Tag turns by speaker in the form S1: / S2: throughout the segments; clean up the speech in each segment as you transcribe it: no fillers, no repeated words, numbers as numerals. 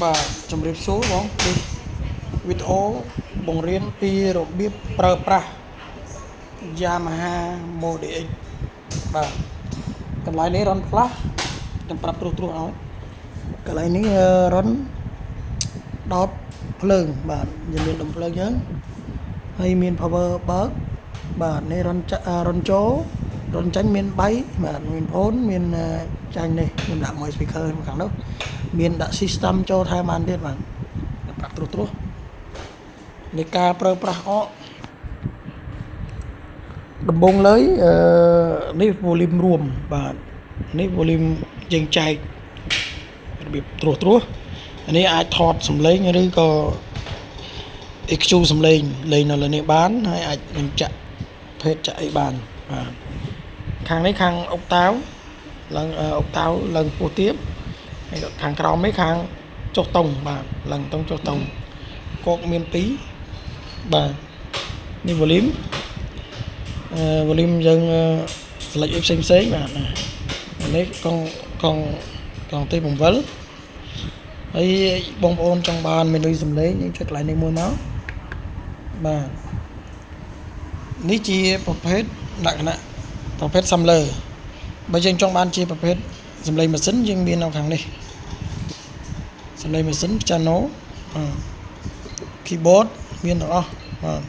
S1: បាទជំរាបសួរបងនេះវីដេអូបង្រៀនពីរបៀបប្រើប្រាស់ Yamaha Mode X បាទកន្លែងនេះរនផ្លាស់ខ្ញុំប្រាប់ត្រួសឲ្យកន្លែងនេះរនដោតភ្លើងបាទយើងមានដុំភ្លើងយើងហើយមាន power បើកបាទនេះរនចូលរនចាញ់មាន3បាទមានផូនមានចាញ់នេះខ្ញុំដាក់មួយ speaker ខាងនោះមានដាក់ system ចូលថែមបានទៀតបាទប្រាប់ត្រួសនៃការប្រើប្រាស់អកដំបូងឡើយនេះ volume រួមបាទនេះ volume យើងចែករបៀបត្រួសនេះអាចថតសំឡេងឬក៏ EQ សំឡេងលេងនៅលើនេះបានហើយអាចបញ្ជាក់ភេទចាក់អីបានបាទខាងនេះខាងអុកតាវឡើងអុកតាវឡើងពោះទៀបហើយខាងក្រោមនេះខាងចុះតុងបាទឡើងតុងចុះតុងគោកមាន2បាទនេះ volume យើង select អីផ្សេងបាទនេះកង់ទីបង្វិលហើយបងប្អូនចង់បានមេនុយសំឡេងយើងចុចកន្លែងនេះមួយមកបាទនេះជាប្រភេទលក្ខណៈប្រភេទ sampler បើយើងចង់បានជាប្រភេទសំឡេងម៉ាស៊ីនយើងមាននៅខាងនេះសំឡេងម៉ាស៊ីន piano keyboard មានទាំងអស់បាទ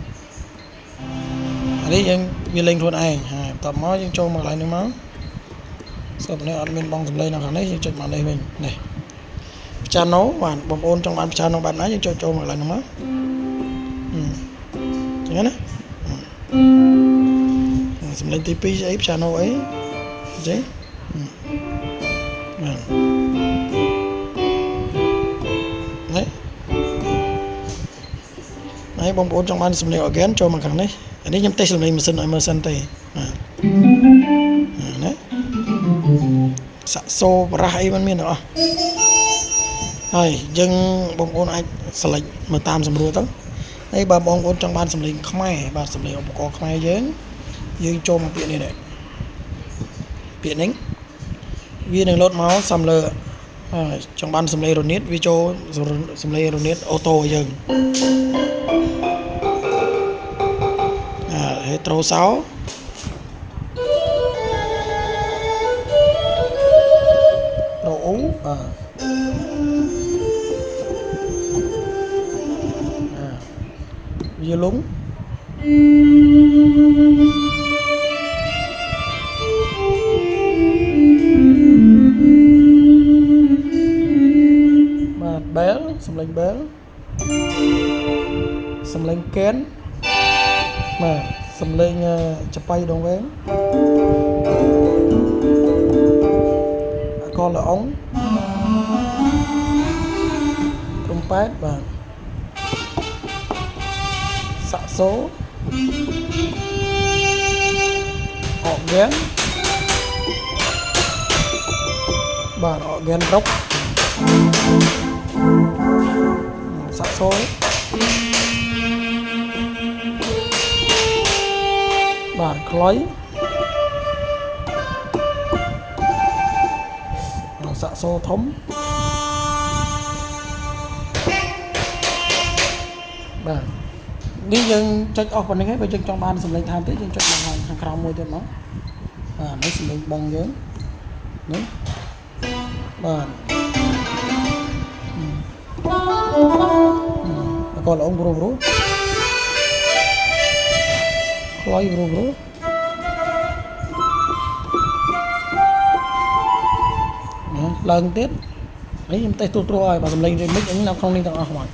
S1: នេះយើងវាលេងខ្លួនឯងហើយបន្ទាប់មកយើងចូលមកកន្លែងនេះមកសូមនេះអត់មានបងសំឡេងនៅខាងនេះយើងចុចមកនេះវិញនេះ piano បាទបងប្អូនចង់បាន piano បែបណាយើងចុចចូលមកកន្លែងនោះមកចឹងណាសំឡេងទី2អី piano អីចេះបាទហើយបងប្អូនចង់បានសំឡេង organ ចូលមកខាងនេះអានេះខ្ញុំតេស្តសំឡេងម៉ាស៊ីនឲ្យមើលសិនទេបាទណាសាក់សូបរះអីមិនមានទាំងអស់ហើយយើងបងប្អូនអាច select មើលតាមសម្រួលទៅហើយបើបងប្អូនចង់បានសំឡេងខ្មែរបាទសំឡេងឧបករណ៍ខ្មែរយើងចូលមកពាក្យនេះដែរពាក្យនេះវានឹងលោតមកសំលើចង់បានសំឡេងរនាតវាចូលសំឡេងរនាតអូតូឲ្យយើងហើយត្រូសោត្រូអ៊ូវាលុងបាទបែលសំឡេងបែលសំឡេងកែនបាទសំឡេងចបៃដងវែងកលល្អងក្រុមប៉ែតបាទសាក់សូអកហ្គេនបាទអកហ្គេនរុកសាក់សូបាទខ្លុយសាក់សូធំបាទនេះយើងចុចអស់ប៉ុណ្្នឹងហើយបើយើងចង់បានសំឡេងថែមទៀតយើងចុចមកខាងក្រោមមួយទៀតមកបាទនេះសំឡេងបងយើងនេះបាទអកលអងព្រោះខ្លុយព្រោះឡើងទៀតនេះខ្ញុំតេស្តត្រួសឲ្យបើសំឡេង remix អីនៅក្នុងនេះទាំងអស់ហ្មង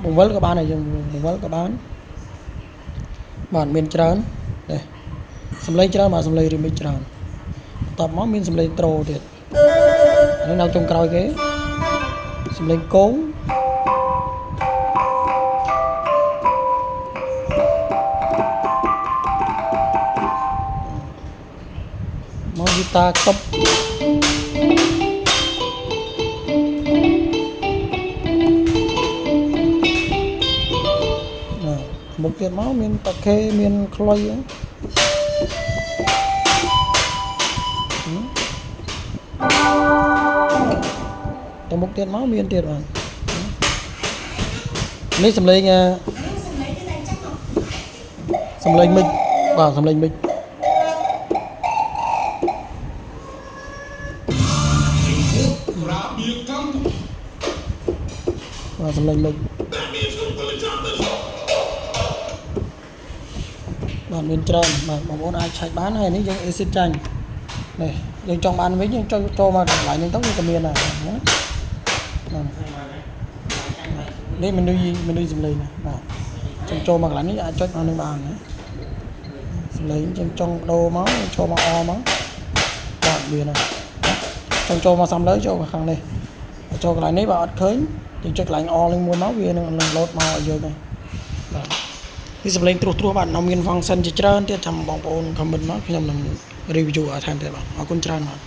S1: បង្វិលក៏បានដែរយើងបង្វិលក៏បានបាទមានច្រើននេះសំឡេងច្រើនបាទសំឡេង remix ច្រើនបន្ទាប់មកមានសំឡេងត្រូទៀតនេះនៅចុងក្រោយគេសំឡេងគងមកហ្គីតាតុបមុខទៀតមកមានតាខេមានខ្លុយ ទៅមុខទៀតមកមានទៀតបាទនេះសំឡេងសំឡេងមិចបាទសំឡេងមិចបាទសំឡេងមិចបាទមានច្រើនបាទបងប្អូនអាចឆែកបានហើយនេះយើង exit ចាញ់នេះយើងចង់បានវិញយើងចូលមកកន្លែងនេះទៅវាក៏មានដែរណានេះមនុយសំឡេងណាបាទចូលមកកន្លែងនេះអាចចុចមកនឹងបានណាសំឡេងយើងចង់ដូរមកចូលមកអមកបាទវាណាចង់ចូលមកសំឡេងចូលមកខាងនេះចូលកន្លែងនេះបើអត់ឃើញយើងចុចកន្លែងអនឹងមួយមកវានឹងលោតមកឲ្យយើងដែរបាទនេះសំឡេងត្រួសបាទនៅមាន function ជាច្រើនទៀតចាំបងប្អូន comment មកខ្ញុំនឹង review ឲ្យថែមទៀតបាទអរគុណច្រើនបាទ